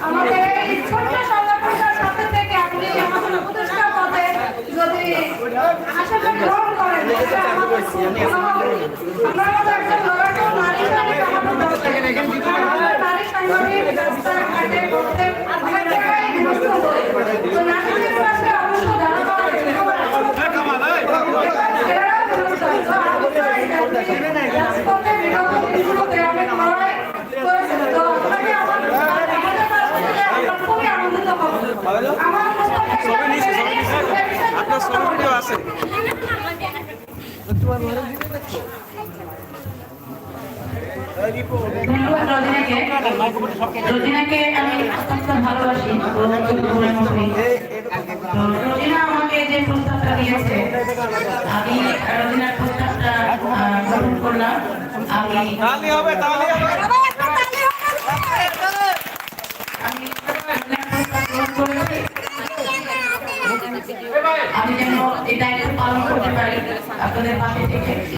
আমাদের এই ছোট্ট সংগঠনটার সাথে থেকে আপনি আমাদের উপদেষ্টা পদে যদি আশাটা গ্রহণ করেন এটা আমাদের খুব ভালো হবে। আমরা আমাদের একজন লড়াকু নারী হিসেবে আমাদের নারী সাংগঠনিক রাস্তাঘাটে করতে অনেক জায়গায় বিনষ্ট হয়। তো নারীদের পাশে অবশ্য দাঁড়ানো আপনার সর্বপ্রিয় আছে রোজিনাকে আমি অত্যন্ত ভালোবাসি। রোজিনা আমাকে যে প্রস্তাবটা দিয়েছে আমি রোজিনার প্রস্তাবটা গ্রহণ করলাম। আমি যেন এই দায়িত্ব পালন করতে পারি আপনাদের পাশে থেকে।